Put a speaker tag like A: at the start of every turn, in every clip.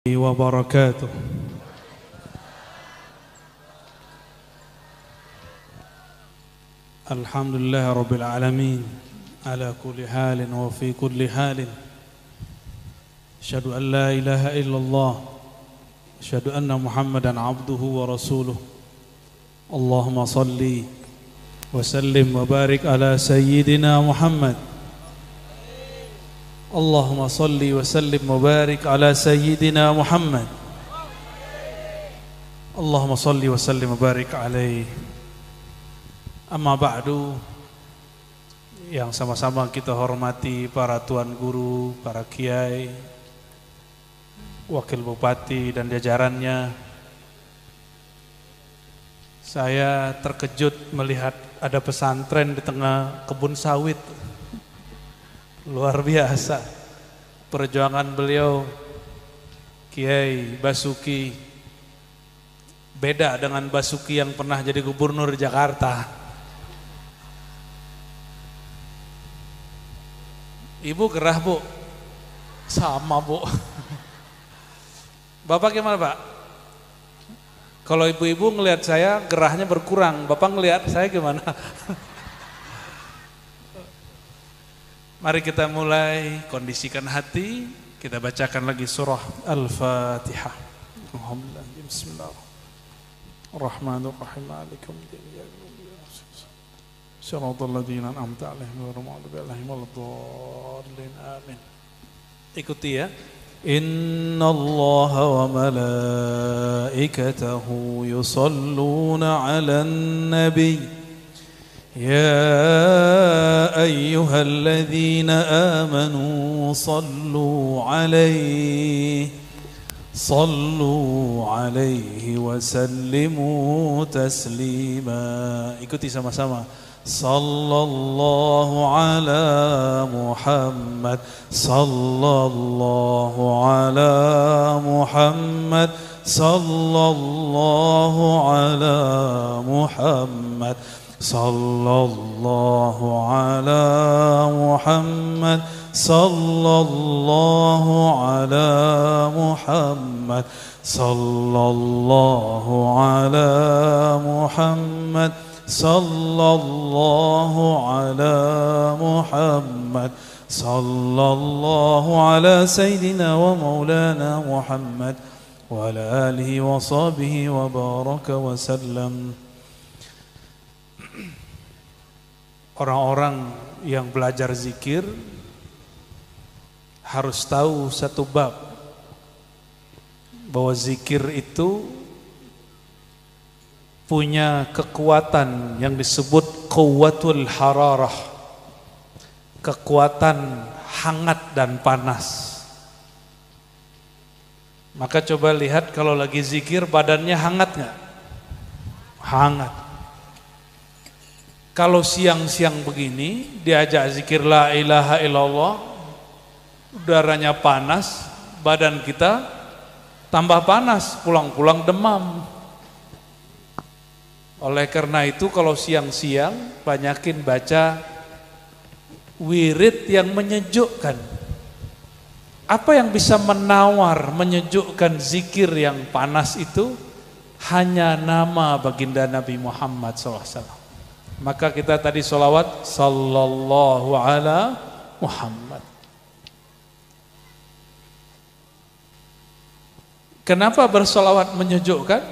A: wabarakatuh. Alhamdulillah rabbil alamin ala kulli halin wa fi kulli halin. Asyhadu an la ilaha illallah, asyhadu anna Muhammadan abduhu wa rasuluh. Allahumma salli wa sallim wa barik ala sayyidina Muhammad. Allahumma salli wa sallim wa barik ala sayyidina Muhammad. Allahumma salli wa sallim wa barik alaihi. Amma ba'du, yang sama-sama kita hormati para tuan guru, para kiai, wakil bupati dan jajarannya. Saya terkejut melihat ada pesantren di tengah kebun sawit. Luar biasa perjuangan beliau, Kiai Basuki. Beda dengan Basuki yang pernah jadi gubernur Jakarta. Ibu gerah, Bu? Sama, Bu. Bapak gimana, Pak? Kalau ibu-ibu ngelihat saya gerahnya berkurang, Bapak ngelihat saya gimana? Mari kita mulai, kondisikan hati, kita bacakan lagi surah Al-Fatihah. Alhamdulillah, bismillahirrahmanirrahim. Shiratal ladzina an'amta 'alaihim ghairil maghdubi 'alaihim waladdallin. Amin. Ikuti ya. Innallaha wa malaikatahu yusalluna 'alan nabiy. يا أيها الذين آمنوا صلوا عليه وسلموا تسليما. Ikuti sama-sama. Sallallahu ala Muhammad, sallallahu ala Muhammad, sallallahu ala Muhammad, sallallahu ala Muhammad, sallallahu ala Muhammad, sallallahu ala Muhammad, sallallahu ala Muhammad, sallallahu ala sayyidina wa maulana Muhammad wa ala alihi wa sahbihi wa baraka wa sallam. Orang-orang yang belajar zikir harus tahu satu bab, bahwa zikir itu punya kekuatan yang disebut quwwatul hararah, kekuatan hangat dan panas. Maka coba lihat kalau lagi zikir badannya hangat nggak? Hangat. Kalau siang-siang begini diajak zikir la ilaha illallah, udaranya panas, badan kita tambah panas, pulang-pulang demam. Oleh karena itu kalau siang-siang banyakin baca wirid yang menyejukkan. Apa yang bisa menawar, menyejukkan zikir yang panas itu? Hanya nama baginda Nabi Muhammad SAW. Maka kita tadi sholawat sallallahu ala Muhammad. Kenapa bersolawat menyejukkan?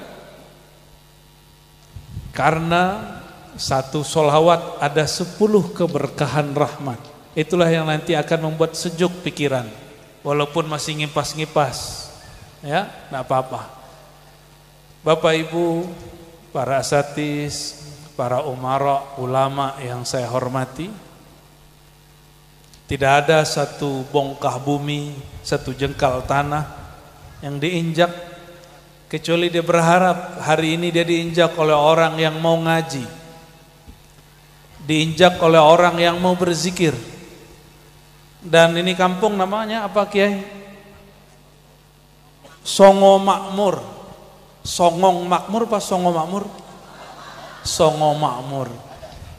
A: Karena satu sholawat ada 10 keberkahan rahmat. Itulah yang nanti akan membuat sejuk pikiran. Walaupun masih ngipas-ngipas, ya, enggak apa-apa. Bapak Ibu, para asatis, para umara, ulama yang saya hormati, tidak ada satu bongkah bumi, satu jengkal tanah yang diinjak kecuali dia berharap hari ini dia diinjak oleh orang yang mau ngaji, diinjak oleh orang yang mau berzikir. Dan ini kampung namanya apa, Kiai? Songo Makmur. Songong Makmur apa Songo Makmur? Songo Makmur.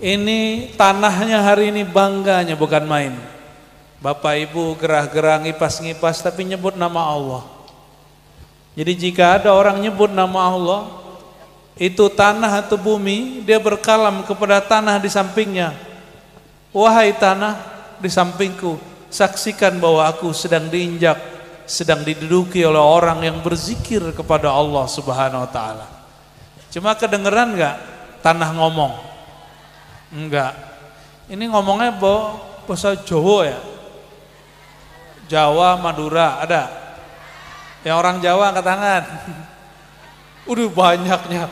A: Ini tanahnya hari ini bangganya bukan main. Bapak Ibu gerah-gerah ngipas-ngipas tapi nyebut nama Allah. Jadi jika ada orang nyebut nama Allah, itu tanah atau bumi, dia berkalam kepada tanah di sampingnya, wahai tanah di sampingku, saksikan bahwa aku sedang diinjak, sedang diduduki oleh orang yang berzikir kepada Allah Subhanahu wa taala. Cuma kedengeran enggak tanah ngomong? Enggak. Ini ngomongnya bahasa Jawa ya. Jawa, Madura, ada? Yang orang Jawa angkat tangan. Udah banyaknya.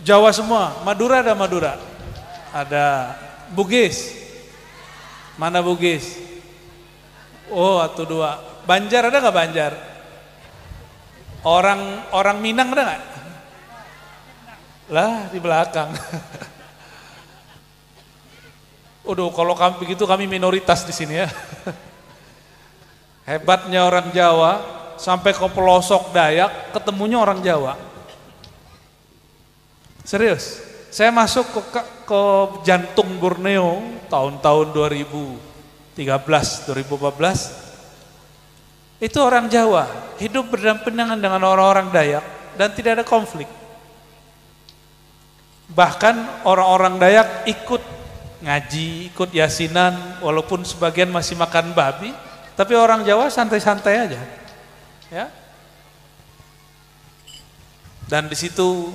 A: Jawa semua. Madura ada Madura? Ada. Bugis? Mana Bugis? Oh, atau dua. Banjar ada nggak Banjar? Orang Minang ada nggak? Lah di belakang. Udah kalau kami begitu kami minoritas di sini ya. Hebatnya orang Jawa sampai ke pelosok Dayak ketemunya orang Jawa. Serius. Saya masuk ke jantung Borneo tahun-tahun 2013, 2014. Itu orang Jawa hidup berdampingan dengan orang-orang Dayak dan tidak ada konflik. Bahkan orang-orang Dayak ikut ngaji, ikut yasinan, walaupun sebagian masih makan babi, tapi orang Jawa santai-santai aja, ya. Dan di situ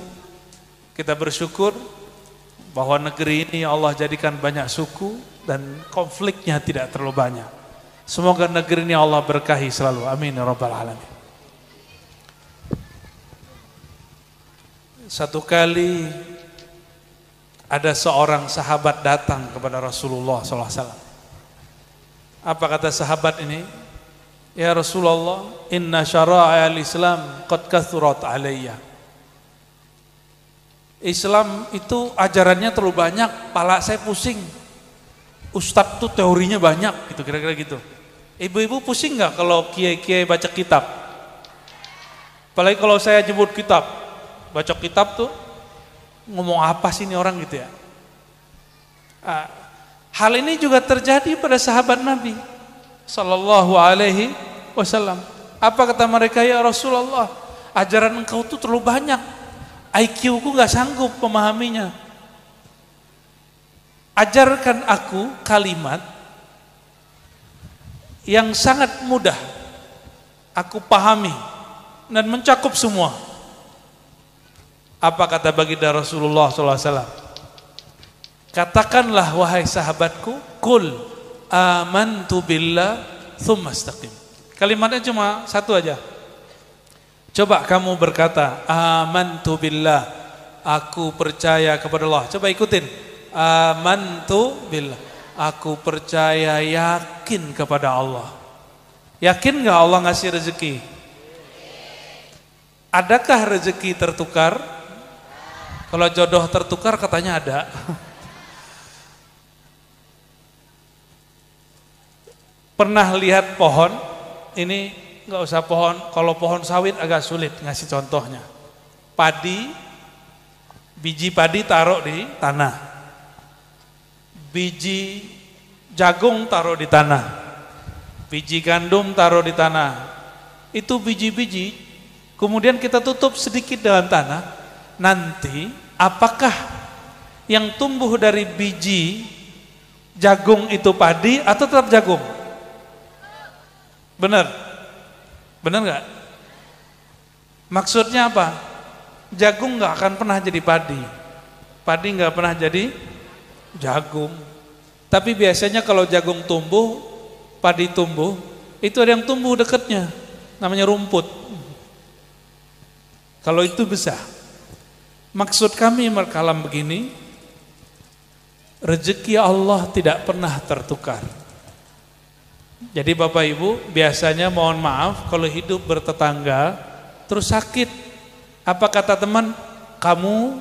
A: kita bersyukur bahwa negeri ini Allah jadikan banyak suku dan konfliknya tidak terlalu banyak. Semoga negeri ini Allah berkahi selalu. Amin ya rabbal alamin. Satu kali ada seorang sahabat datang kepada Rasulullah SAW. Apa kata sahabat ini? Ya Rasulullah, inna syara'al Islam qad kathurat alayya. Islam itu ajarannya terlalu banyak, pala saya pusing. Ustadz tuh teorinya banyak, gitu kira-kira gitu. Ibu-ibu pusing nggak kalau kiai-kiai baca kitab? Apalagi kalau saya jemput kitab, baca kitab tuh ngomong apa sih ini orang gitu ya. Hal ini juga terjadi pada sahabat Nabi Sallallahu Alaihi Wasallam. Apa kata mereka? Ya Rasulullah, ajaran engkau tuh terlalu banyak, IQ ku gak sanggup memahaminya. Ajarkan aku kalimat yang sangat mudah aku pahami dan mencakup semua. Apa kata baginda Rasulullah SAW? Katakanlah wahai sahabatku, kul amantu billah tsumma istaqim. Kalimatnya cuma satu aja. Coba kamu berkata amantu billah, aku percaya kepada Allah. Coba ikutin. Amantu billah, aku percaya, yakin kepada Allah. Yakin gak Allah ngasih rezeki? Adakah rezeki tertukar? Kalau jodoh tertukar katanya ada. Pernah lihat pohon? Ini nggak usah pohon. Kalau pohon sawit agak sulit ngasih contohnya. Padi, biji padi taruh di tanah. Biji jagung taruh di tanah. Biji gandum taruh di tanah. Itu biji-biji. Kemudian kita tutup sedikit dalam tanah. Nanti apakah yang tumbuh dari biji jagung itu padi atau tetap jagung? Benar? Benar nggak? Maksudnya apa? Jagung nggak akan pernah jadi padi, padi nggak pernah jadi jagung. Tapi biasanya kalau jagung tumbuh, padi tumbuh, itu ada yang tumbuh dekatnya, namanya rumput. Kalau itu bisa. Maksud kami berkalam begini, rezeki Allah tidak pernah tertukar. Jadi Bapak Ibu, biasanya mohon maaf kalau hidup bertetangga terus sakit. Apa kata teman? Kamu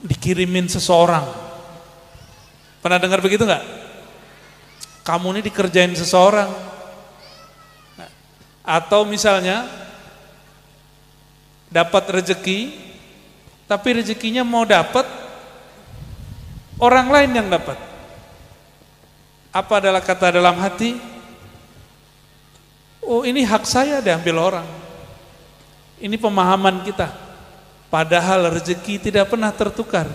A: dikirimin seseorang. Pernah dengar begitu nggak? Kamu ini dikerjain seseorang. Atau misalnya dapat rezeki, tapi rezekinya mau dapat orang lain yang dapat. Apa adalah kata dalam hati? Oh ini hak saya diambil orang. Ini pemahaman kita. Padahal rezeki tidak pernah tertukar.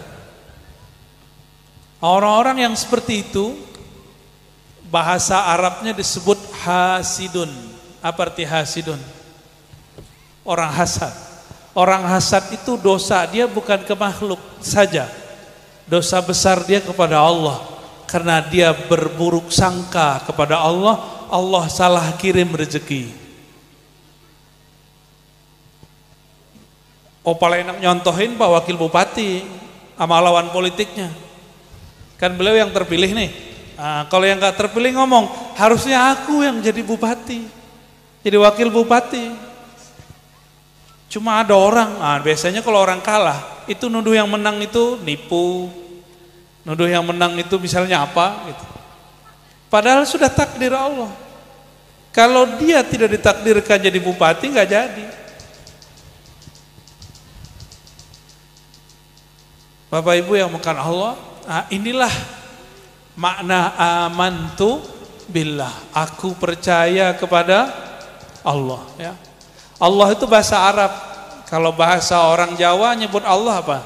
A: Orang-orang yang seperti itu, bahasa Arabnya disebut hasidun. Apa arti hasidun? Orang hasad. Orang hasad itu dosa dia bukan ke makhluk saja. Dosa besar dia kepada Allah. Karena dia berburuk sangka kepada Allah, Allah salah kirim rezeki. Oh paling enak nyontohin Pak Wakil Bupati sama lawan politiknya. Kan beliau yang terpilih nih. Nah, kalau yang gak terpilih ngomong, harusnya aku yang jadi bupati, jadi wakil bupati. Cuma ada orang, biasanya kalau orang kalah, itu nuduh yang menang itu nipu, nuduh yang menang itu misalnya apa gitu. Padahal sudah takdir Allah. Kalau dia tidak ditakdirkan jadi bupati, gak jadi. Bapak Ibu yang makan Allah, inilah makna amantu billah. Aku percaya kepada Allah. Ya. Allah itu bahasa Arab. Kalau bahasa orang Jawa nyebut Allah apa?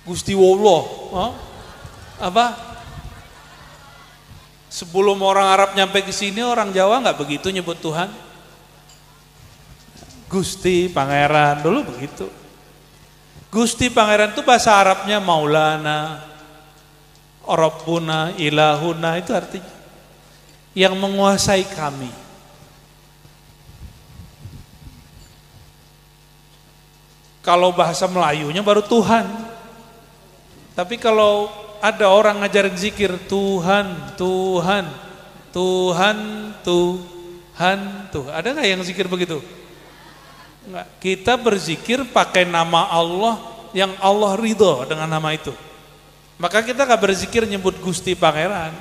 A: Gusti Wallah. Apa? Sebelum orang Arab nyampe ke sini, orang Jawa nggak begitu nyebut Tuhan. Gusti, Pangeran, dulu begitu. Gusti Pangeran itu bahasa Arabnya Maulana, Rabbuna, Ilahuna, itu artinya yang menguasai kami. Kalau bahasa Melayunya baru Tuhan. Tapi kalau ada orang ngajarin zikir Tuhan, Tuhan, Tuhan, Tuhan, Tuh. Ada nggak yang zikir begitu? Enggak. Kita berzikir pakai nama Allah yang Allah ridho dengan nama itu. Maka kita gak berzikir nyebut Gusti Pangeran.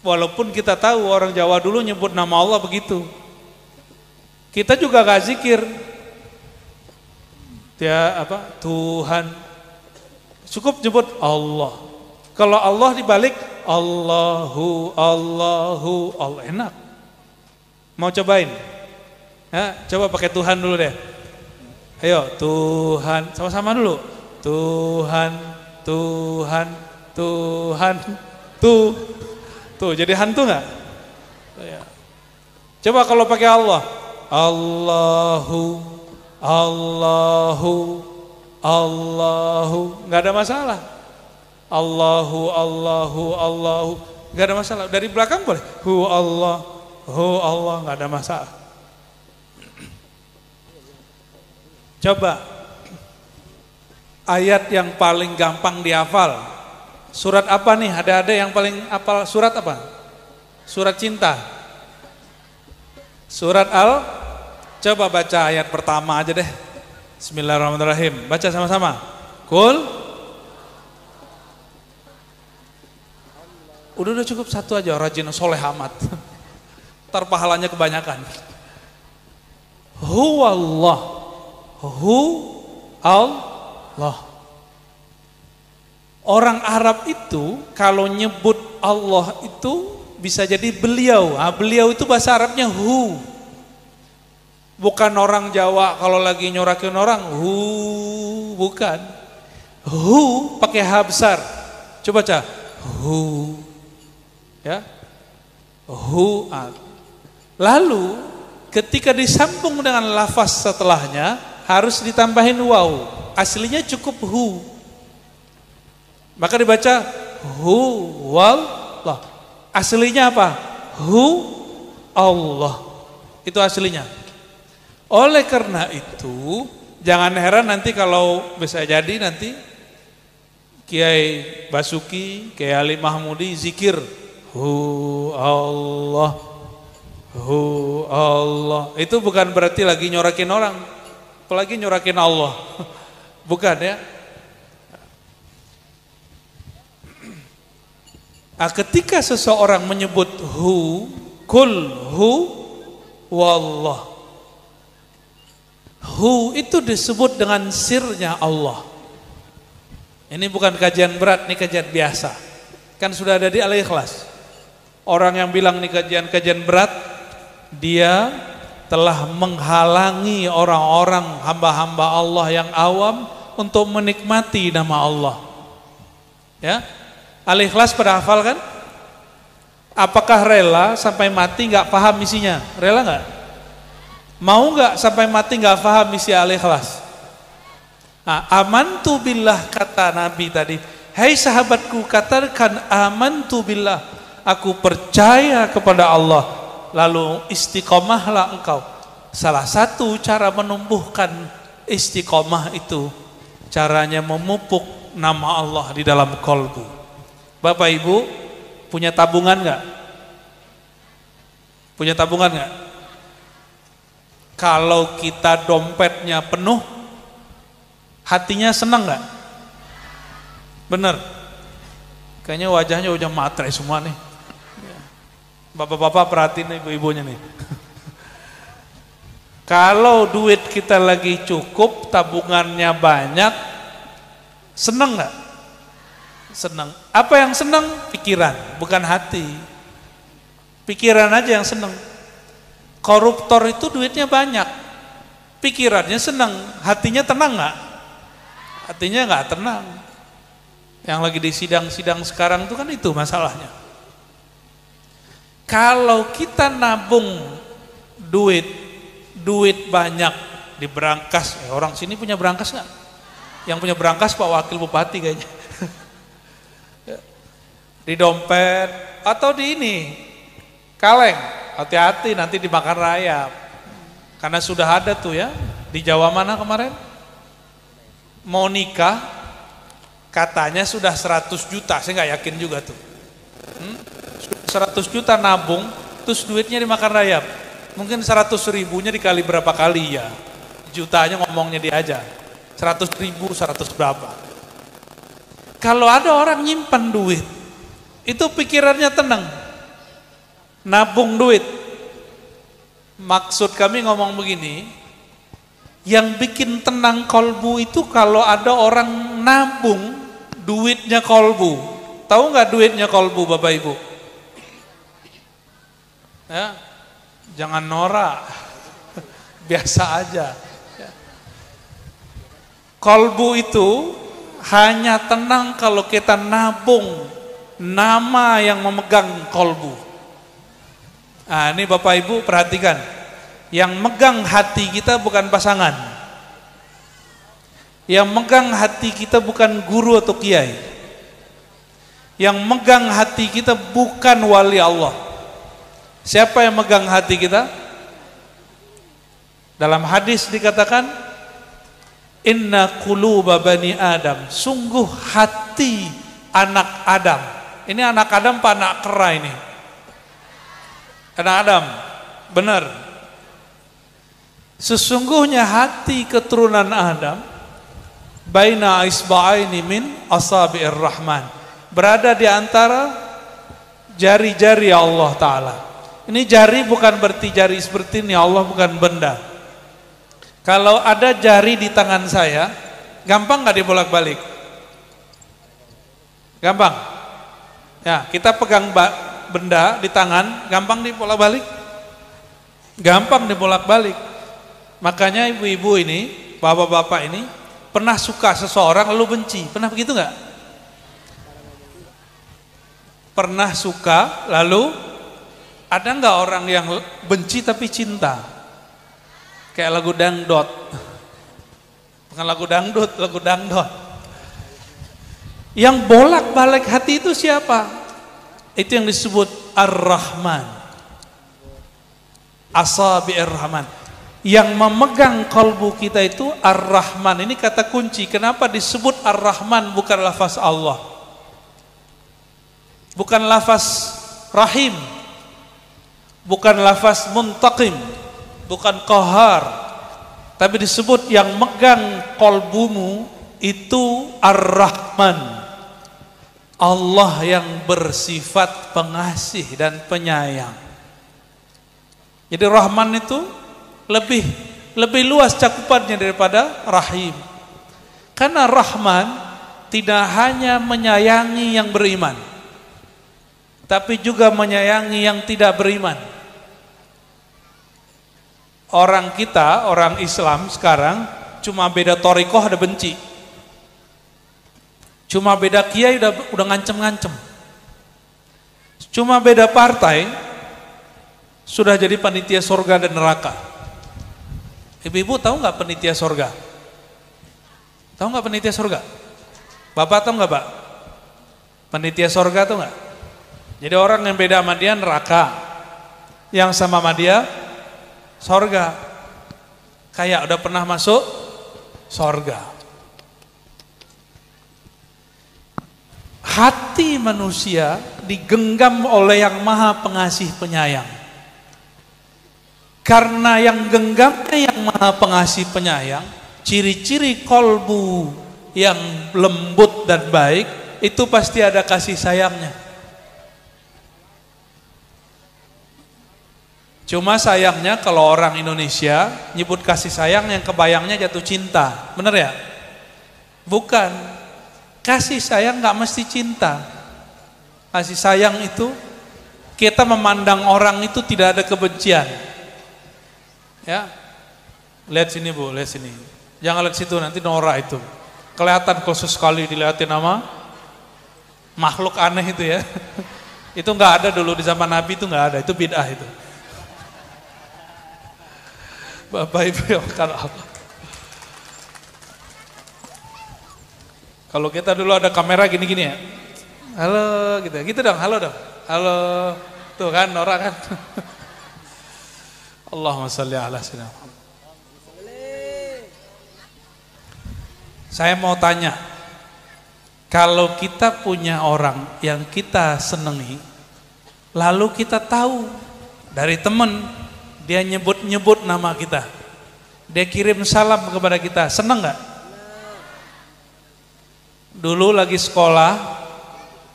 A: Walaupun kita tahu orang Jawa dulu nyebut nama Allah begitu. Kita juga gak zikir dia apa? Tuhan. Cukup nyebut Allah. Kalau Allah dibalik Allahu, Allahu, Allah, enak. Mau cobain? Ya, coba pakai Tuhan dulu deh. Ayo, Tuhan, sama-sama dulu. Tuhan, Tuhan, Tuhan, tuh jadi hantu nggak? Ya. Coba kalau pakai Allah, Allahu, Allahu, Allahu, nggak ada masalah. Allahu, Allahu, Allahu, nggak ada masalah. Dari belakang boleh. Hu Allah, nggak ada masalah. Coba ayat yang paling gampang dihafal. Surat apa nih? Ada yang paling hafal surat apa? Surat cinta. Surat Al. Coba baca ayat pertama aja deh. Bismillahirrahmanirrahim. Baca sama-sama. Kul. Udah cukup satu aja, rajin soleh amat. Ntar pahalanya kebanyakan. Huwallah. Hu Allah. Orang Arab itu kalau nyebut Allah itu bisa jadi beliau. Beliau itu bahasa Arabnya hu. Bukan orang Jawa kalau lagi nyorakin orang hu, bukan. Hu pakai h besar. Coba baca hu. Ya. Hu. Lalu ketika disambung dengan lafaz setelahnya harus ditambahin waw. Aslinya cukup hu. Maka dibaca hu wallah. Aslinya apa? Hu Allah. Itu aslinya. Oleh karena itu, jangan heran nanti kalau bisa jadi nanti Kiai Basuki, Kiai Ali Mahmudi zikir hu Allah. Hu Allah. Itu bukan berarti lagi nyorakin orang. Apalagi nyorakin Allah. Bukan ya. Ketika seseorang menyebut hu, kul hu wallah. Hu itu disebut dengan sirnya Allah. Ini bukan kajian berat, ini kajian biasa. Kan sudah ada di Al-Ikhlas. Orang yang bilang ini kajian-kajian berat, dia telah menghalangi orang-orang hamba-hamba Allah yang awam untuk menikmati nama Allah. Ya, Al-Ikhlas pada hafal kan? Apakah rela sampai mati nggak paham isinya? Rela nggak? Mau nggak sampai mati nggak paham isi Al-Ikhlas? Nah, amantu billah kata Nabi tadi. Hai sahabatku, katakan amantu billah. Aku percaya kepada Allah. Lalu istiqomahlah engkau. Salah satu cara menumbuhkan istiqomah itu caranya memupuk nama Allah di dalam kolbu. Bapak Ibu punya tabungan nggak? Punya tabungan nggak? Kalau kita dompetnya penuh, hatinya senang nggak? Bener? Kayaknya wajahnya udah matre semua nih. Bapak-bapak perhatiin ibu-ibunya nih. Kalau duit kita lagi cukup, tabungannya banyak, seneng nggak? Seneng. Apa yang seneng? Pikiran, bukan hati. Pikiran aja yang seneng. Koruptor itu duitnya banyak, pikirannya seneng, hatinya tenang nggak? Hatinya nggak tenang. Yang lagi di sidang-sidang sekarang itu kan itu masalahnya. Kalau kita nabung duit banyak di berangkas, orang sini punya berangkas nggak? Yang punya berangkas Pak Wakil Bupati kayaknya. Di dompet atau di ini kaleng, hati-hati nanti dimakan rayap. Karena sudah ada tuh ya di Jawa mana kemarin mau nikah, katanya sudah 100 juta, saya nggak yakin juga tuh. 100 juta nabung, terus duitnya dimakan rayap. Mungkin 100 ribunya dikali berapa kali ya. Jutanya ngomongnya dia aja. 100 ribu, 100 berapa. Kalau ada orang nyimpan duit, itu pikirannya tenang. Nabung duit. Maksud kami ngomong begini, yang bikin tenang kolbu itu kalau ada orang nabung duitnya kolbu. Tahu nggak duitnya kolbu Bapak Ibu? Ya, jangan norak, biasa aja. Kolbu itu hanya tenang kalau kita nabung nama yang memegang kolbu. Nah, ini Bapak Ibu perhatikan, yang megang hati kita bukan pasangan, yang megang hati kita bukan guru atau kiai, yang megang hati kita bukan wali Allah. Siapa yang megang hati kita? Dalam hadis dikatakan, inna quluba bani Adam, sungguh hati anak Adam. Ini anak Adam apa anak kera ini? Anak Adam, benar. Sesungguhnya hati keturunan Adam baina isba'aini min asabi'ir rahman, berada di antara jari-jari Allah Ta'ala. Ini jari bukan berarti jari seperti ini, Allah bukan benda. Kalau ada jari di tangan saya, gampang nggak dibolak-balik? Gampang. Ya, kita pegang benda di tangan, gampang dibolak-balik? Gampang dibolak-balik. Makanya ibu-ibu ini, bapak-bapak ini, pernah suka seseorang lalu benci. Pernah begitu nggak? Pernah suka lalu ada nggak orang yang benci tapi cinta? Kayak lagu dangdut. Bukan lagu dangdut, lagu dangdut. Yang bolak-balik hati itu siapa? Itu yang disebut Ar-Rahman. Asabi'ir Rahman. Yang memegang kalbu kita itu Ar-Rahman. Ini kata kunci. Kenapa disebut Ar-Rahman bukan lafaz Allah? Bukan lafaz Rahim. Bukan lafaz Muntaqim. Bukan Qahar. Tapi disebut yang megang kalbumu itu Ar-Rahman. Allah yang bersifat pengasih dan penyayang. Jadi Rahman itu lebih luas cakupannya daripada Rahim. Karena Rahman tidak hanya menyayangi yang beriman. tapi juga menyayangi yang tidak beriman. Orang kita, orang Islam sekarang cuma beda thariqah ada benci. Cuma beda kiai udah ngancem-ngancem. Cuma beda partai sudah jadi panitia surga dan neraka. Ibu-ibu tahu nggak panitia surga? Tahu nggak panitia surga? Bapak tahu nggak, Pak? Panitia surga tahu nggak? Jadi orang yang beda sama dia neraka, yang sama dia surga. Kayak udah pernah masuk surga. Hati manusia digenggam oleh yang maha pengasih penyayang. Karena yang genggamnya yang maha pengasih penyayang, ciri-ciri kolbu yang lembut dan baik, itu pasti ada kasih sayangnya. Cuma sayangnya kalau orang Indonesia nyebut kasih sayang yang kebayangnya jatuh cinta, bener ya? Bukan, kasih sayang gak mesti cinta. Kasih sayang itu kita memandang orang itu tidak ada kebencian. Ya, lihat sini Bu, lihat sini. Jangan lihat situ, nanti norak itu. Kelihatan khusus sekali dilihatin nama makhluk aneh itu ya. Itu nggak ada dulu di zaman Nabi, itu nggak ada, itu bid'ah itu. Bapak Ibu yang akan Allah. Kalau kita dulu ada kamera gini-gini ya. Halo gitu, gitu dong, halo dong. Halo. Tuh kan norak kan. Allahumma shalli ala sayyidina Muhammad. Saya mau tanya, kalau kita punya orang yang kita senangi, lalu kita tahu dari teman dia nyebut-nyebut nama kita, dia kirim salam kepada kita, senang nggak? Dulu lagi sekolah,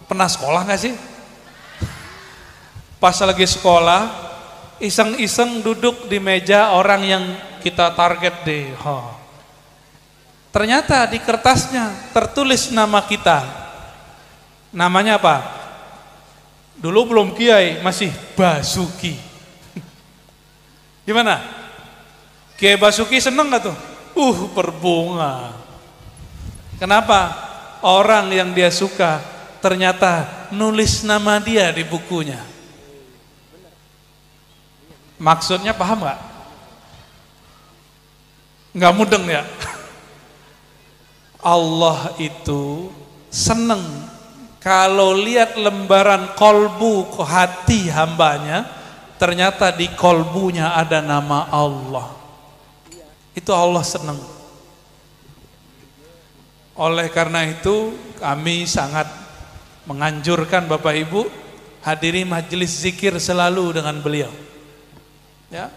A: pernah sekolah nggak sih? Pas lagi sekolah, iseng-iseng duduk di meja orang yang kita target deh. Ternyata di kertasnya tertulis nama kita. Namanya apa? Dulu belum Kiai, masih Basuki. Gimana? Kiai Basuki seneng gak tuh? Berbunga. Kenapa? Orang yang dia suka ternyata nulis nama dia di bukunya. Maksudnya paham gak? Gak mudeng ya? Allah itu seneng kalau lihat lembaran kolbu hati hambanya, ternyata di kolbunya ada nama Allah. Itu Allah seneng. Oleh karena itu kami sangat menganjurkan Bapak Ibu hadiri majelis zikir selalu dengan beliau. Ya,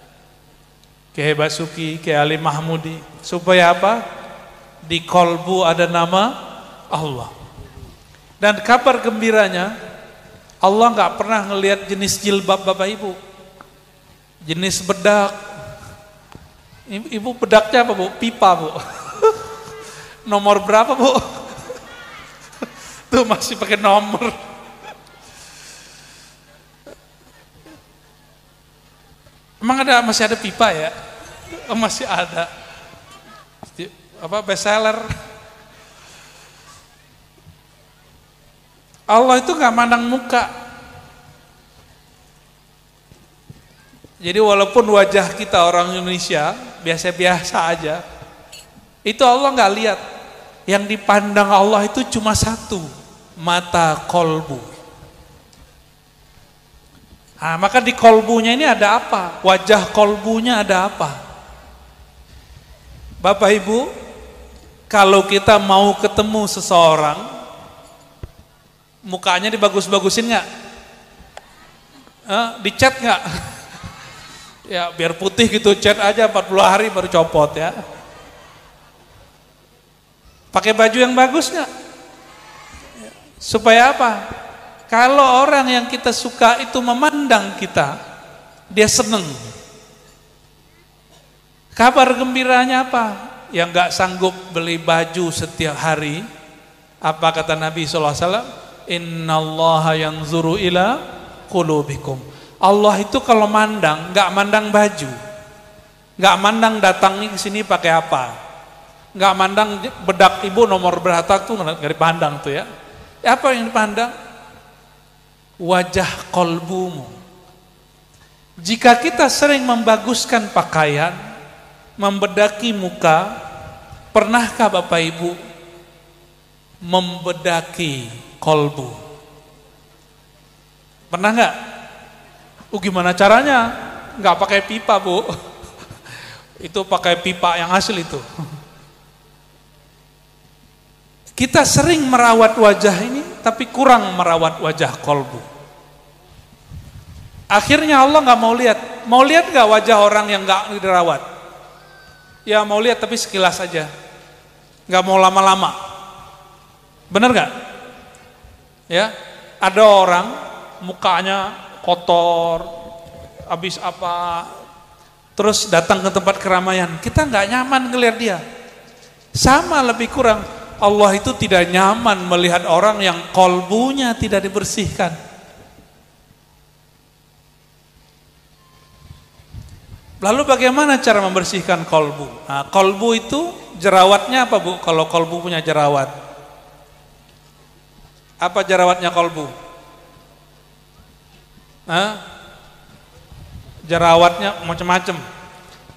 A: Kiai Basuki, Kiai Ali Mahmudi, supaya apa? Di kolbu ada nama Allah. Dan kabar gembiranya, Allah nggak pernah ngelihat jenis jilbab Bapak Ibu, jenis bedak. Ibu bedaknya apa Bu? Pipa Bu. Nomor berapa Bu? Tuh masih pakai nomor. Emang masih ada pipa ya? Masih ada. Apa bestseller? Allah itu nggak mandang muka. Jadi walaupun wajah kita orang Indonesia biasa-biasa aja, itu Allah nggak lihat. Yang dipandang Allah itu cuma satu, mata kolbu. Nah, maka di kolbunya ini ada apa? Wajah kolbunya ada apa? Bapak Ibu, kalau kita mau ketemu seseorang, mukanya dibagus-bagusin nggak? Dicat nggak? Ya biar putih gitu, cat aja 40 hari baru copot ya. Pakai baju yang bagus nggak? Supaya apa? Kalau orang yang kita suka itu memandang kita, dia seneng. Kabar gembiranya apa? Yang nggak sanggup beli baju setiap hari, apa kata Nabi SAW? Innallaha yanzuru ila qulubikum. Allah itu kalau mandang, nggak mandang baju, nggak mandang datangnya ke sini pakai apa, nggak mandang bedak ibu nomor berapa tuh nggak dipandang tuh ya. Apa yang dipandang? Wajah kolbumu. Jika kita sering membaguskan pakaian, membedaki muka, pernahkah Bapak Ibu membedaki kolbu? Pernah nggak? Gimana caranya? Nggak pakai pipa, Bu. Itu pakai pipa yang asli itu. Kita sering merawat wajah ini, tapi kurang merawat wajah kolbu. Akhirnya Allah nggak mau lihat. Mau lihat nggak wajah orang yang nggak dirawat? Ya mau lihat tapi sekilas aja. Nggak mau lama-lama. Bener nggak? Ya, ada orang mukanya kotor, habis apa, terus datang ke tempat keramaian, kita nggak nyaman ngelihat dia. Sama lebih kurang, Allah itu tidak nyaman melihat orang yang kolbunya tidak dibersihkan. Lalu bagaimana cara membersihkan kolbu? Nah, kolbu itu jerawatnya apa, Bu? Kalau kolbu punya jerawat, apa jerawatnya kolbu? Jerawatnya macam-macam.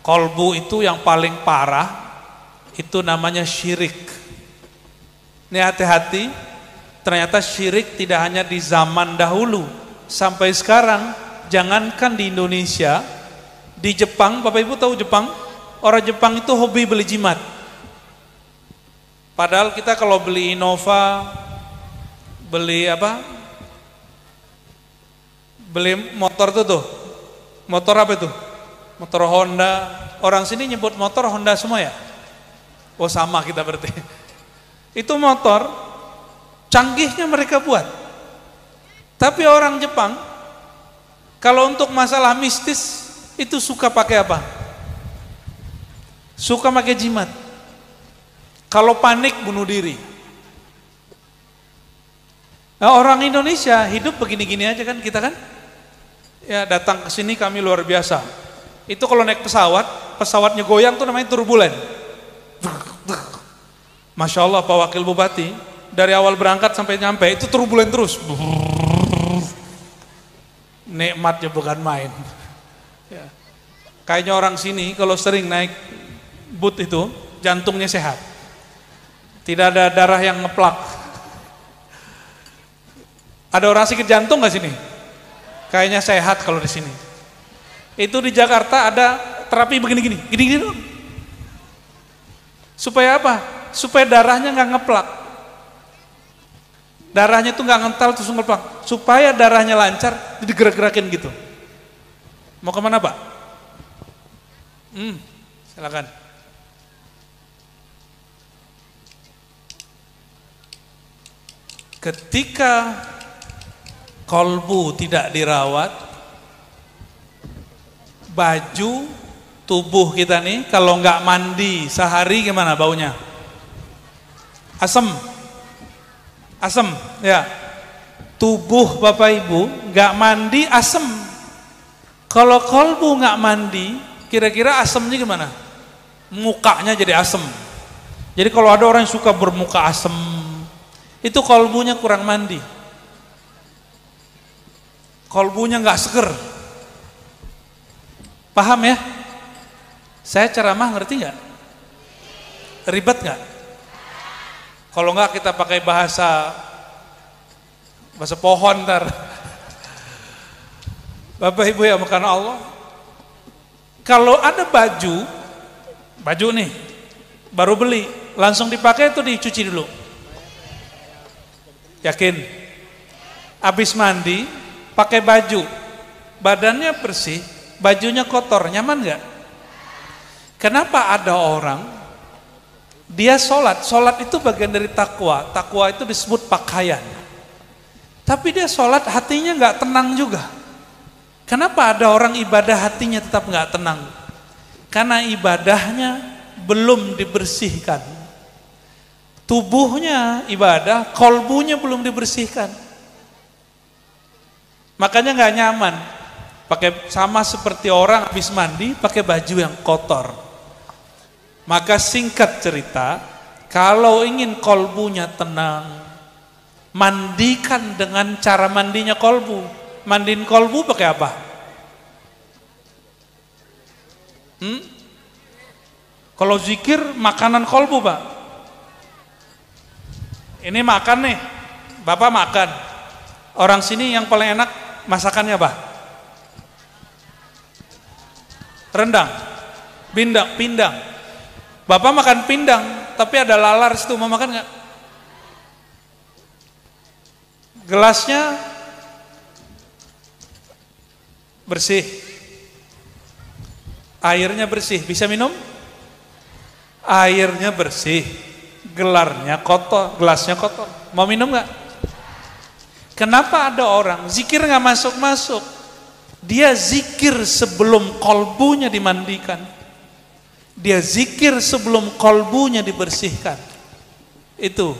A: Kolbu itu yang paling parah, itu namanya syirik. Ini hati-hati, ternyata syirik tidak hanya di zaman dahulu, sampai sekarang. Jangankan di Indonesia, di Jepang, Bapak Ibu tahu Jepang? Orang Jepang itu hobi beli jimat. Padahal kita kalau beli Innova, beli apa? Beli motor tuh, motor apa itu? Motor Honda. Orang sini nyebut motor Honda semua ya? Oh sama kita berarti. Itu motor, canggihnya mereka buat. Tapi orang Jepang, kalau untuk masalah mistis, itu suka pakai apa? Suka pakai jimat. Kalau panik bunuh diri. Nah, orang Indonesia hidup begini-gini aja kan kita kan? Ya datang ke sini kami luar biasa. Itu kalau naik pesawat, pesawatnya goyang tuh namanya turbulen. Masya Allah Pak Wakil Bupati, dari awal berangkat sampai nyampe itu turbulen terus. Nikmatnya bukan main. Ya. Kayaknya orang sini kalau sering naik boot itu jantungnya sehat. Tidak ada darah yang ngeplak. Ada orang sakit jantung nggak sini? Kayaknya sehat kalau di sini. Itu di Jakarta ada terapi begini-gini, gini-gini. Supaya apa? Supaya darahnya nggak ngeplak. Darahnya tuh nggak ngental terus ngeplak. Supaya darahnya lancar, digerak-gerakin gitu. Mau kemana Pak? Silakan. Ketika kolbu tidak dirawat, baju tubuh kita nih kalau nggak mandi sehari gimana baunya? Asem, asem ya. Tubuh Bapak Ibu nggak mandi asem. Kalau kolbu nggak mandi, kira-kira asemnya gimana? Mukanya jadi asem. Jadi kalau ada orang yang suka bermuka asem, itu kolbunya kurang mandi. Kolbunya nggak seger. Paham ya? Saya ceramah ngerti nggak? Ribet nggak? Kalau nggak kita pakai bahasa pohon ntar. Bapak Ibu ya bukan Allah. Kalau ada baju nih, baru beli, langsung dipakai itu dicuci dulu. Yakin? Habis mandi, pakai baju, badannya bersih, bajunya kotor, nyaman nggak? Kenapa ada orang dia sholat itu bagian dari takwa. Takwa itu disebut pakaian. Tapi dia sholat hatinya nggak tenang juga. Kenapa ada orang ibadah hatinya tetap nggak tenang? Karena ibadahnya belum dibersihkan. tubuhnya ibadah, kolbunya belum dibersihkan. Makanya nggak nyaman. Pakai sama seperti orang habis mandi pakai baju yang kotor. Maka singkat cerita, kalau ingin kolbunya tenang, mandikan dengan cara mandinya kolbu. Mandiin kolbu pakai apa? Kalau zikir makanan kolbu, Pak. Ini makan nih, Bapak makan. Orang sini yang paling enak masakannya apa? Rendang, pindang. Bapak makan pindang, tapi ada lalar situ, mau makan nggak? Gelasnya bersih, airnya bersih, bisa minum? Airnya bersih, gelarnya kotor, gelasnya kotor, mau minum nggak? Kenapa ada orang zikir nggak masuk-masuk? Dia zikir sebelum kolbunya dimandikan. Dia zikir sebelum kolbunya dibersihkan. Itu.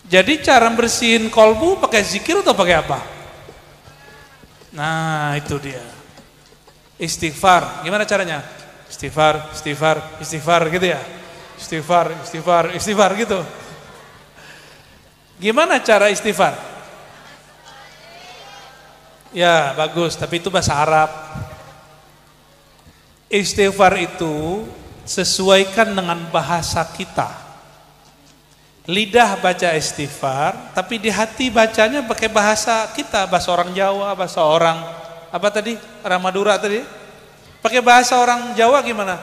A: Jadi cara bersihin kolbu pakai zikir atau pakai apa? Nah, itu dia. Istighfar. Gimana caranya? Istighfar gitu ya. Istighfar gitu. Gimana cara istighfar? Ya, bagus, tapi itu bahasa Arab. Istighfar itu sesuaikan dengan bahasa kita. Lidah baca istighfar, tapi di hati bacanya pakai bahasa kita, bahasa orang Jawa, bahasa orang apa tadi? Orang Madura tadi. Pakai bahasa orang Jawa gimana?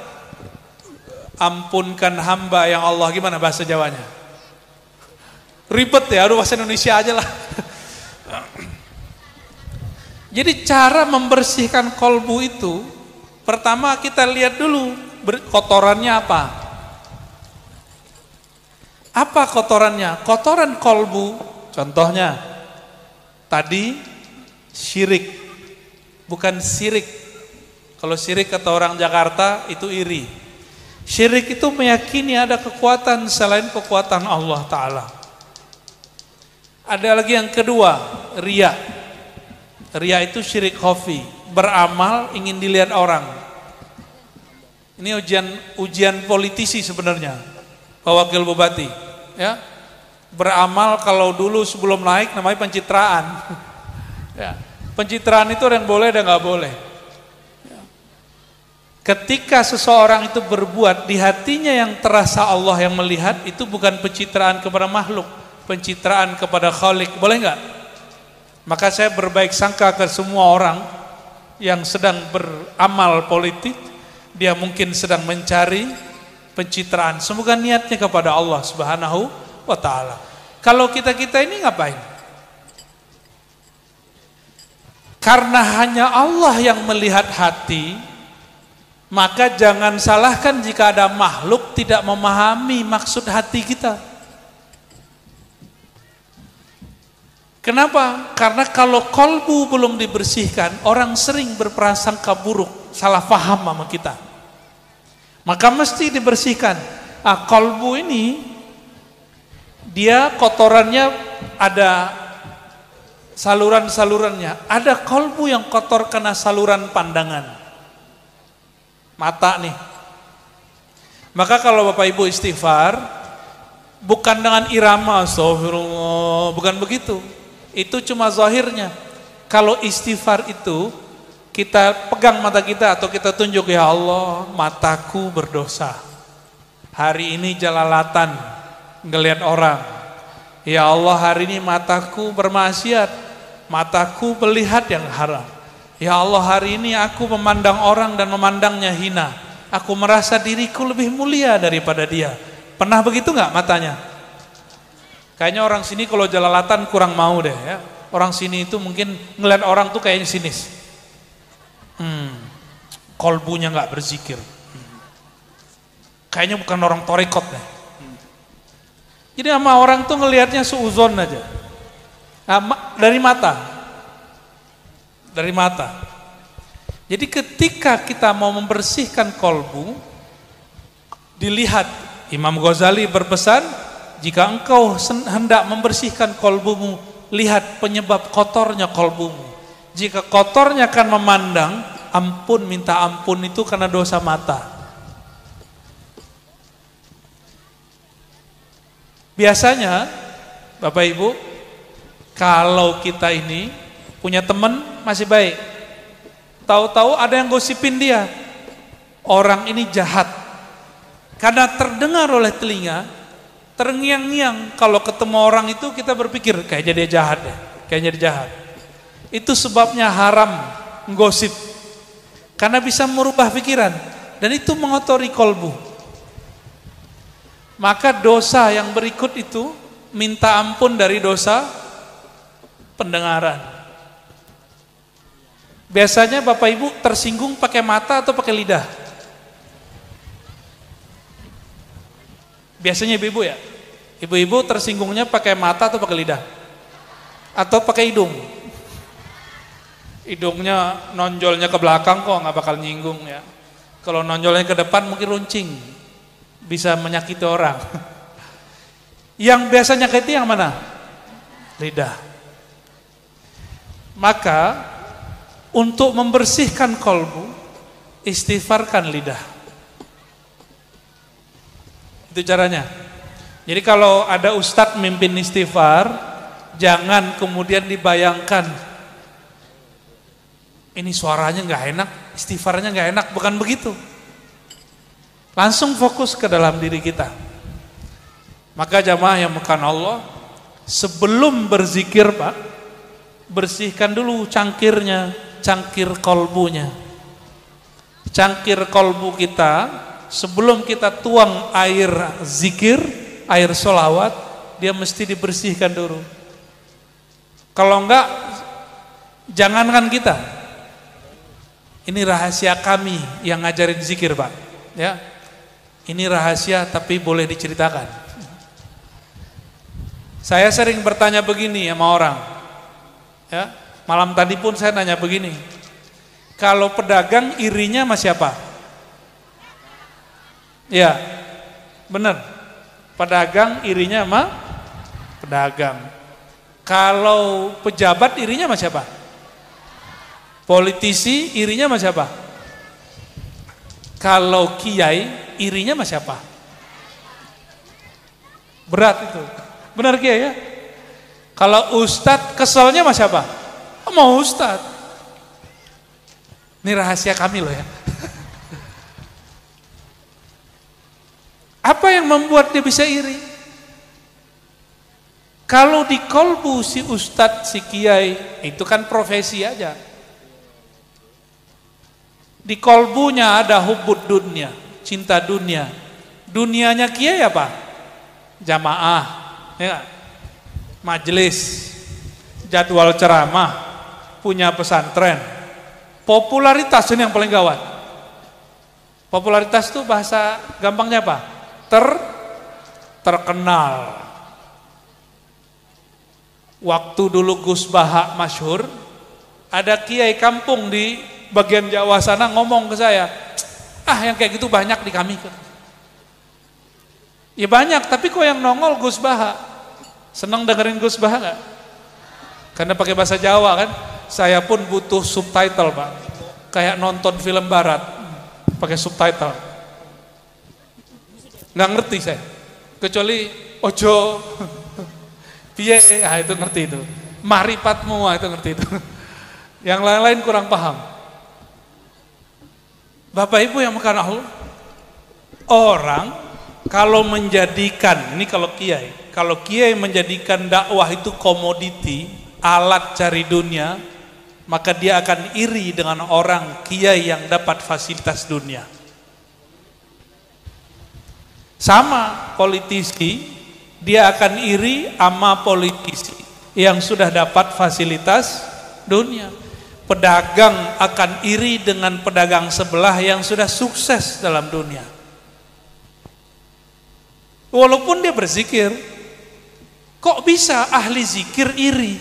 A: Ampunkan hamba yang Allah, gimana bahasa Jawanya? Ribet ya, aduh bahasa Indonesia aja lah. Jadi cara membersihkan kolbu itu, pertama kita lihat dulu kotorannya apa. Apa kotorannya? Kotoran kolbu, contohnya tadi syirik, bukan sirik. Kalau syirik kata orang Jakarta itu iri. Syirik itu meyakini ada kekuatan selain kekuatan Allah Ta'ala. Ada lagi yang kedua, riya. Riya itu syirik khafi, beramal ingin dilihat orang. Ini ujian politisi sebenarnya, Pak Wakil Bupati, ya. Beramal kalau dulu sebelum naik namanya pencitraan. Ya. Pencitraan itu ada yang boleh dan nggak boleh. Ya. Ketika seseorang itu berbuat di hatinya yang terasa Allah yang melihat, itu bukan pencitraan kepada makhluk, pencitraan kepada Khalik, boleh nggak? Maka saya berbaik sangka ke semua orang yang sedang beramal politik, dia mungkin sedang mencari pencitraan. Semoga niatnya kepada Allah Subhanahu wa Ta'ala. Kalau kita ini ngapain? Karena hanya Allah yang melihat hati, maka jangan salahkan jika ada makhluk tidak memahami maksud hati kita. Kenapa? Karena kalau kolbu belum dibersihkan, orang sering berprasangka buruk, salah paham sama kita. Maka mesti dibersihkan. Kolbu ini, dia kotorannya ada saluran-salurannya. Ada kolbu yang kotor karena saluran pandangan. Mata nih. Maka kalau Bapak Ibu istighfar, bukan dengan irama, astagfirullah, bukan begitu. Itu cuma zahirnya. Kalau istighfar itu kita pegang mata kita atau kita tunjuk, ya Allah, mataku berdosa. Hari ini jalalatan ngelihat orang. Ya Allah, hari ini mataku bermaksiat, mataku melihat yang haram. Ya Allah, hari ini aku memandang orang dan memandangnya hina. Aku merasa diriku lebih mulia daripada dia. Pernah begitu nggak matanya? Kayaknya orang sini kalau jalalatan kurang mau deh ya. Orang sini itu mungkin ngeliat orang tuh kayaknya sinis. Kolbunya nggak berzikir. Kayaknya bukan orang torekot deh. Jadi sama orang tuh ngelihatnya suuzon aja. Dari mata. Dari mata. Jadi ketika kita mau membersihkan kolbu, dilihat, Imam Ghazali berpesan, Jika engkau hendak membersihkan kolbumu, lihat penyebab kotornya kolbumu. Jika kotornya akan memandang, ampun, minta ampun itu karena dosa mata. Biasanya Bapak Ibu, kalau kita ini punya teman masih baik, tahu-tahu ada yang gosipin dia, orang ini jahat, karena terdengar oleh telinga, terngiang-ngiang. Kalau ketemu orang itu kita berpikir kayaknya dia jahat deh, kayaknya dia jahat. Itu sebabnya haram gosip, karena bisa merubah pikiran dan itu mengotori kolbu. Maka dosa yang berikut itu minta ampun dari dosa pendengaran. Biasanya Bapak Ibu tersinggung pakai mata atau pakai lidah? Biasanya ibu-ibu ya? Ibu-ibu tersinggungnya pakai mata atau pakai lidah? Atau pakai hidung? Hidungnya nonjolnya ke belakang kok nggak bakal nyinggung ya. Kalau nonjolnya ke depan mungkin runcing, bisa menyakiti orang. Yang biasanya nyakiti yang mana? Lidah. Maka untuk membersihkan kolbu, istighfarkan lidah. Itu caranya. Jadi kalau ada ustadz mimpin istighfar, jangan kemudian dibayangkan ini suaranya nggak enak, istighfarnya nggak enak, bukan begitu. Langsung fokus ke dalam diri kita. Maka jamaah yang bukan Allah, sebelum berzikir Pak, bersihkan dulu cangkirnya, cangkir kolbunya. Cangkir kolbu kita, sebelum kita tuang air zikir, air sholawat, dia mesti dibersihkan dulu. Kalau enggak, jangankan kita. Ini rahasia kami yang ngajarin zikir Pak. Ya, ini rahasia tapi boleh diceritakan. Saya sering bertanya begini sama orang. Ya, malam tadi pun saya nanya begini. Kalau pedagang irinya sama siapa? Ya, benar. Pedagang irinya sama pedagang. Kalau pejabat irinya sama siapa? Politisi irinya sama siapa? Kalau kiai irinya sama siapa? Berat itu. Benar kiai ya? Kalau ustadz keselnya sama siapa? Sama ustadz. Ini rahasia kami loh ya. Apa yang membuat dia bisa iri? Kalau di kolbu si ustadz, si kiai, itu kan profesi aja. Di kolbunya ada hubbud dunia, cinta dunia. Dunianya kiai apa? Jamaah, ya, majelis, jadwal ceramah, punya pesantren. Popularitas ini yang paling gawat. Popularitas itu bahasa gampangnya apa? Terkenal. Waktu dulu Gus Baha masyhur, ada kiai kampung di bagian Jawa sana ngomong ke saya, yang kayak gitu banyak di kami. Ya banyak, tapi kok yang nongol Gus Baha. Senang dengerin Gus Baha nggak? Karena pakai bahasa Jawa kan. Saya pun butuh subtitle Pak. Kayak nonton film barat, pakai subtitle. Nggak ngerti saya. Kecuali ojo piye, itu ngerti itu. Maripatmu, itu ngerti itu. Yang lain-lain kurang paham. Bapak Ibu yang makan Allah, orang kalau menjadikan, ini kalau kiai menjadikan dakwah itu komoditi, alat cari dunia, maka dia akan iri dengan orang kiai yang dapat fasilitas dunia. Sama politisi, dia akan iri sama politisi yang sudah dapat fasilitas dunia. Pedagang akan iri dengan pedagang sebelah yang sudah sukses dalam dunia. Walaupun dia berzikir, kok bisa ahli zikir iri?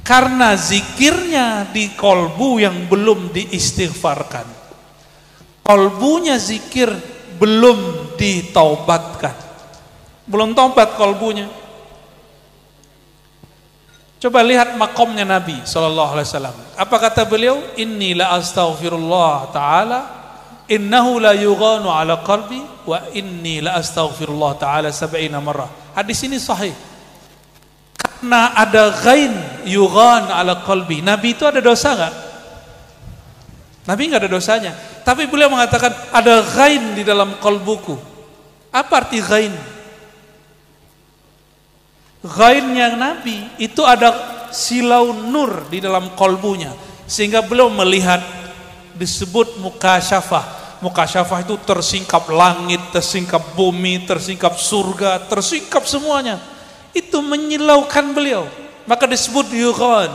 A: Karena zikirnya di kolbu yang belum diistighfarkan. Kolbunya zikir belum ditaubatkan. belum tobat kolbunya. Coba lihat makomnya Nabi SAW. Apa kata beliau? Inni la astaghfirullah ta'ala innahu la yughanu ala qalbi wa inni la astaghfirullah ta'ala 70 marrah. Hadis ini sahih. Karena ada ghain yughan ala qalbi. Nabi itu ada dosa enggak? Nabi enggak ada dosanya. Tapi beliau mengatakan ada ghain di dalam kalbuku. Apa arti ghain? Ghainnya Nabi itu ada silau nur di dalam kalbunya, sehingga beliau melihat, disebut mukasyafah. Mukasyafah itu tersingkap langit, tersingkap bumi, tersingkap surga, tersingkap semuanya. Itu menyilaukan beliau, maka disebut yughan.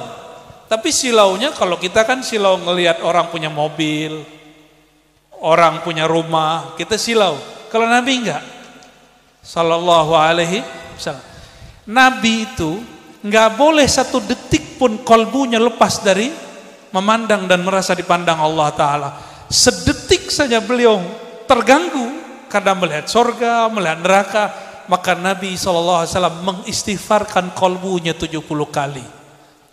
A: Tapi silaunya, kalau kita kan silau ngelihat orang punya mobil, orang punya rumah, kita silau. Kalau Nabi enggak, sallallahu alaihi wasallam. Nabi itu enggak boleh satu detik pun kolbunya lepas dari memandang dan merasa dipandang Allah Ta'ala. Sedetik saja beliau terganggu karena melihat surga, melihat neraka, maka Nabi SAW mengistighfarkan kolbunya 70 kali.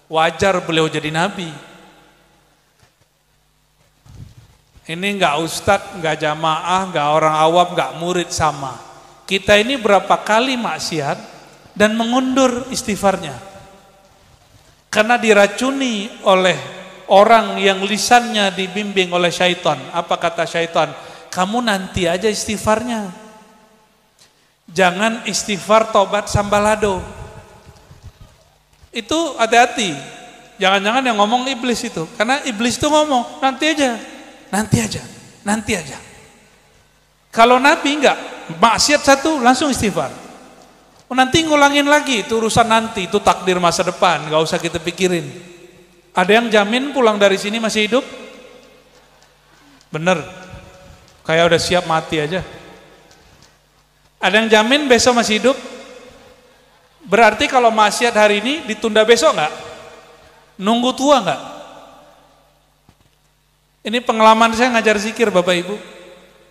A: Wajar beliau jadi Nabi. Ini enggak ustadz, enggak jamaah, enggak orang awam, enggak murid, sama. Kita ini berapa kali maksiat dan mengundur istighfarnya, karena diracuni oleh orang yang lisannya dibimbing oleh syaitan. Apa kata syaitan? Kamu nanti aja istighfarnya, jangan istighfar tobat sambalado. Itu hati-hati, jangan-jangan yang ngomong iblis itu, karena iblis itu ngomong nanti aja, nanti aja, nanti aja. Kalau Nabi enggak, maksiat satu langsung istighfar. Nanti ngulangin lagi, itu urusan nanti, itu takdir masa depan, gak usah kita pikirin. Ada yang jamin pulang dari sini masih hidup? Bener, kayak udah siap mati aja. Ada yang jamin besok masih hidup? Berarti kalau maksiat hari ini ditunda besok gak? Nunggu tua gak? Ini pengalaman saya ngajar zikir Bapak Ibu.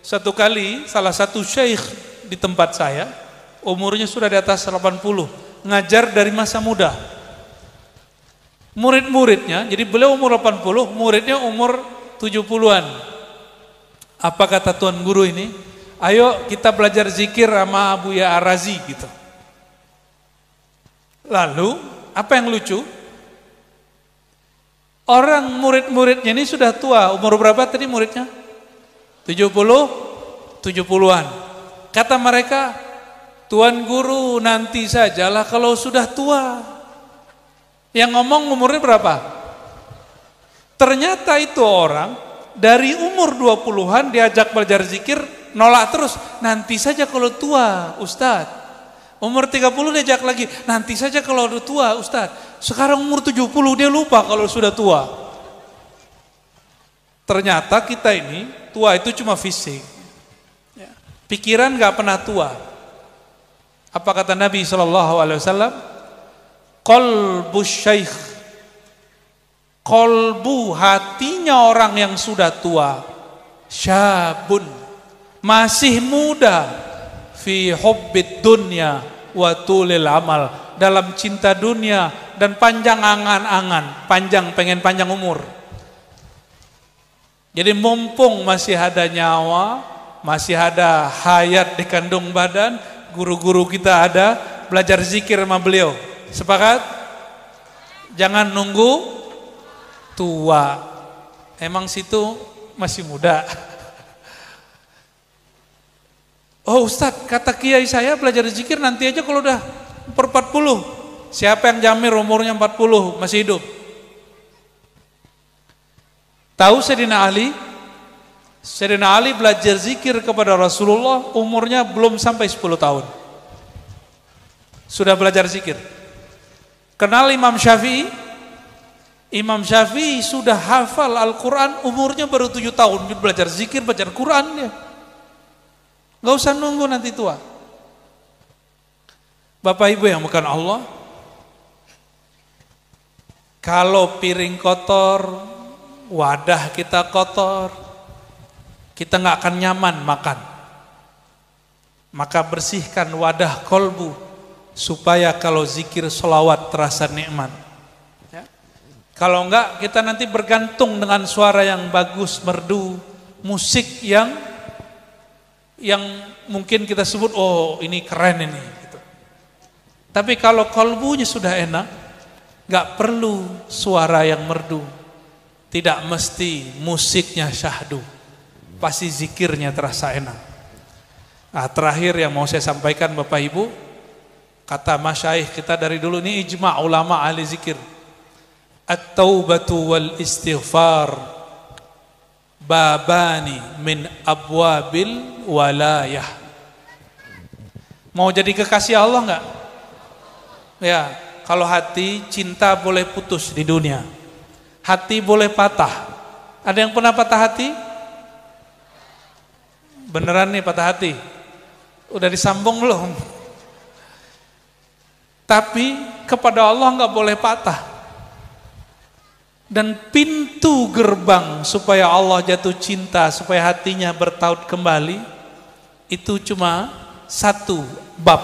A: Satu kali salah satu syekh di tempat saya, umurnya sudah di atas 80, ngajar dari masa muda. Murid-muridnya, jadi beliau umur 80, muridnya umur 70-an. Apa kata tuan guru ini? Ayo kita belajar zikir sama Buya Ar-Razi gitu. Lalu, apa yang lucu? Orang murid-muridnya ini sudah tua, umur berapa tadi muridnya? 70-an. Kata mereka, Tuan guru nanti sajalah kalau sudah tua. Yang ngomong umurnya berapa? Ternyata itu orang dari umur 20-an diajak belajar zikir, nolak terus. Nanti saja kalau tua, Ustadz. Umur 30 diajak lagi, nanti saja kalau udah tua, Ustadz. Sekarang umur 70 dia lupa kalau sudah tua. Ternyata kita ini tua itu cuma fisik. Pikiran gak pernah tua. Apa kata Nabi SAW? Qalbu syaikh, qalbu hatinya orang yang sudah tua, syabun, masih muda, fi hubbid dunya wa tulil amal, dalam cinta dunia dan panjang angan-angan, panjang, pengen panjang umur. Jadi mumpung masih ada nyawa, masih ada hayat di kandung badan, guru-guru kita ada, belajar zikir sama beliau. Sepakat? Jangan nunggu tua. Emang situ masih muda. Oh Ustadz, kata kiai saya belajar zikir nanti aja kalau udah 40. Siapa yang jamir umurnya 40 masih hidup? Tahu Sayyidina Ali? Sayyidina Ali belajar zikir kepada Rasulullah umurnya belum sampai 10 tahun. Sudah belajar zikir. Kenal Imam Syafi'i? Imam Syafi'i sudah hafal Al-Quran umurnya baru 7 tahun. Dia belajar zikir, belajar Quran dia. Gak usah nunggu nanti tua. Bapak Ibu yang bukan Allah, kalau piring kotor, wadah kita kotor, kita gak akan nyaman makan. Maka bersihkan wadah kolbu supaya kalau zikir sholawat terasa nikmat. Ya. Kalau enggak, kita nanti bergantung dengan suara yang bagus, merdu, musik yang mungkin kita sebut, oh ini keren ini. Gitu. Tapi kalau kolbunya sudah enak, enggak perlu suara yang merdu, tidak mesti musiknya syahdu, pasti zikirnya terasa enak. Nah, terakhir yang mau saya sampaikan Bapak Ibu, kata masyaikh kita dari dulu ini ijma' ulama ahli zikir. At-taubatu wal istighfar babani min abwabil walayah. Mau jadi kekasih Allah enggak? Ya, kalau hati cinta boleh putus di dunia. Hati boleh patah. Ada yang pernah patah hati? Beneran nih patah hati? Udah disambung belum? Tapi kepada Allah enggak boleh patah. Dan pintu gerbang supaya Allah jatuh cinta, supaya hatinya bertaut kembali, itu cuma satu bab,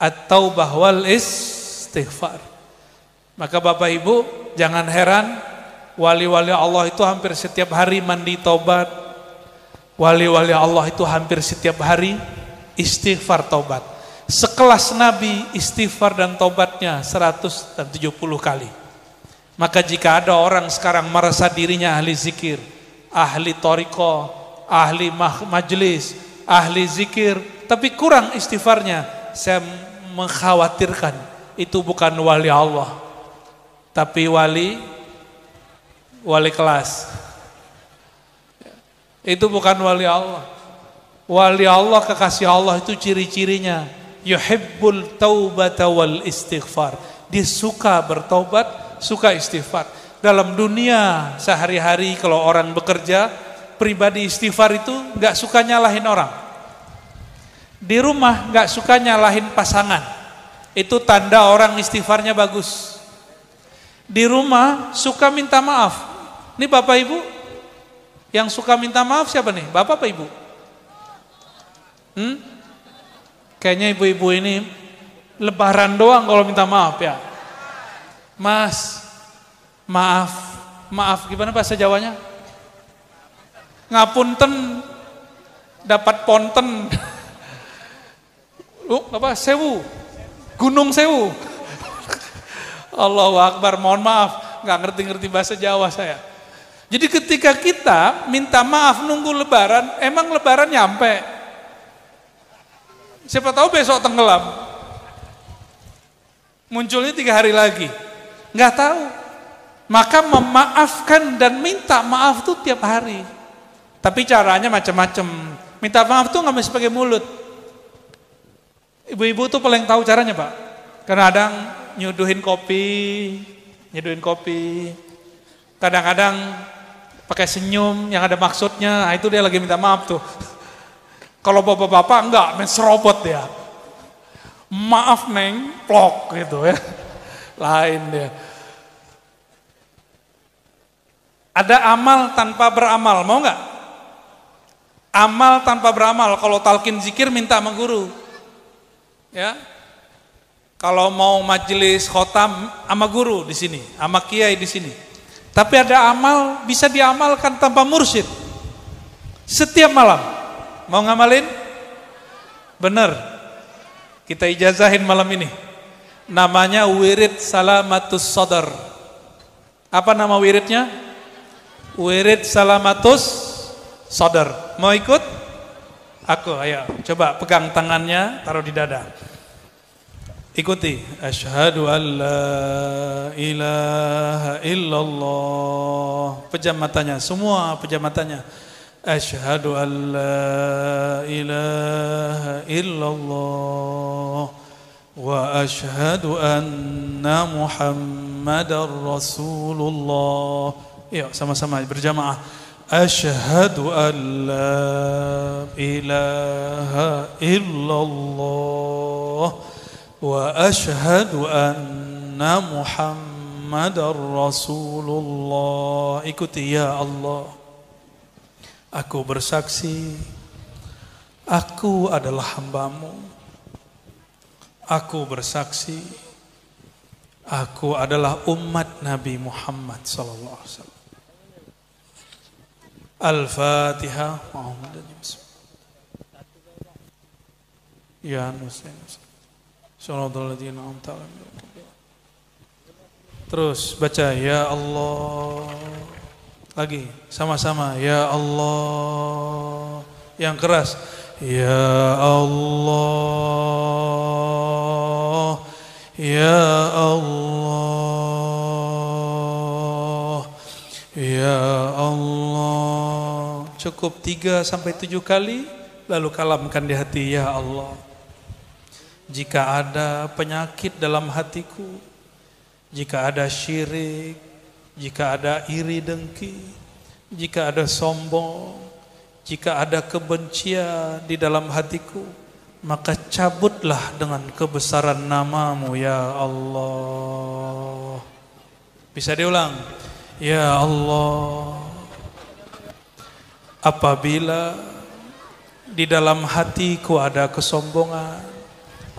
A: at-taubah wal istighfar. Maka Bapak Ibu jangan heran, wali-wali Allah itu hampir setiap hari mandi taubat. Wali-wali Allah itu hampir setiap hari istighfar taubat. Sekelas Nabi istighfar dan taubatnya 170 kali. Maka jika ada orang sekarang merasa dirinya ahli zikir, ahli thariqah, ahli majelis, ahli zikir, tapi kurang istighfarnya, saya mengkhawatirkan itu bukan wali Allah, tapi wali kelas. Itu bukan wali Allah. Wali Allah, kekasih Allah itu ciri-cirinya yuhibbul taubata wal istighfar. Dia suka bertaubat, suka istighfar. Dalam dunia sehari-hari kalau orang bekerja, pribadi istighfar itu enggak suka nyalahin orang. Di rumah enggak suka nyalahin pasangan. Itu tanda orang istighfarnya bagus. Di rumah suka minta maaf. Ini Bapak Ibu yang suka minta maaf siapa nih? Bapak apa Ibu? Kayaknya ibu-ibu ini lebaran doang kalau minta maaf ya. Mas, maaf gimana bahasa Jawanya? Ngapunten, dapat ponten. Apa? Sewu, Gunung Sewu. Allahu Akbar, mohon maaf, nggak ngerti-ngerti bahasa Jawa saya. Jadi ketika kita minta maaf nunggu lebaran, emang lebaran nyampe? Siapa tahu besok tenggelam. Munculnya 3 hari lagi. Nggak tahu. Maka memaafkan dan minta maaf tuh tiap hari. Tapi caranya macam-macam. Minta maaf tuh nggak mesti pakai mulut. Ibu-ibu tuh paling tahu caranya, Pak. Kadang-kadang nyuduhin kopi. Kadang-kadang pakai senyum yang ada maksudnya. Nah, itu dia lagi minta maaf tuh. Kalau bapak-bapak enggak, main serobot dia. Maaf neng, plok gitu ya. Lain dia. Ada amal tanpa beramal, mau enggak? Amal tanpa beramal, kalau talqin zikir minta sama guru. Ya. Kalau mau majelis khotam sama guru di sini, sama kiai di sini. Tapi ada amal bisa diamalkan tanpa mursyid. Setiap malam. Mau ngamalin? Bener. Kita ijazahin malam ini. Namanya wirid salamatus sadar. Apa nama wiridnya? Wirid salamatus sadar. Mau ikut? Aku, ayo. Coba pegang tangannya, taruh di dada. Ikuti. Asyhadu an la ilaha illallah. Pejam matanya, semua pejam matanya. Asyhadu an la ilaha illallah wa asyhadu anna Muhammadar Rasulullah. Yuk sama-sama berjamaah. Asyhadu an la ilaha illallah wa asyhadu anna Muhammadar Rasulullah. Ikuti ya Allah. Aku bersaksi Aku adalah hamba-Mu. Aku bersaksi, aku adalah umat Nabi Muhammad sallallahu alaihi wasallam. Al-Fatihah. Ya Nusin. Terus baca ya Allah. Lagi sama-sama ya Allah. Yang keras ya Allah. Ya Allah. Ya Allah. Cukup 3 sampai 7 kali, lalu kalamkan di hati ya Allah. Jika ada penyakit dalam hatiku, jika ada syirik, jika ada iri dengki, jika ada sombong, jika ada kebencian di dalam hatiku, maka cabutlah dengan kebesaran nama-Mu ya Allah. Bisa diulang? Ya Allah. Apabila di dalam hatiku ada kesombongan,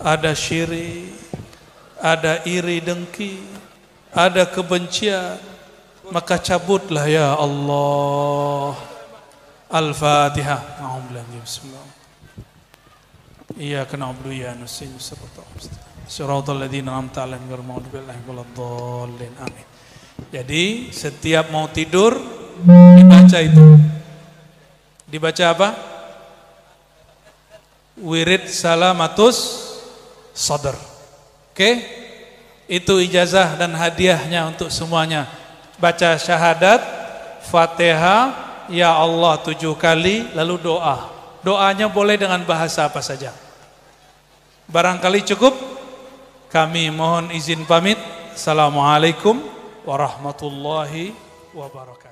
A: ada syirik, ada iri dengki, ada kebencian, maka cabutlah ya Allah. Al-Fatihah. Bismillah. Iyyaka na'budu wa iyyaka nasta'in. Shiratal ladzina an'amta 'alaihim ghairil maghdubi 'alaihim waladdallin. Amin. Jadi setiap mau tidur dibaca itu. Dibaca apa? Wirid Salamatus Sadr. Oke? Itu ijazah dan hadiahnya untuk semuanya. Baca syahadat, Fatihah, ya Allah 7 kali, lalu doa. Doanya boleh dengan bahasa apa saja. Barangkali cukup. Kami mohon izin pamit. Assalamualaikum warahmatullahi wabarakatuh.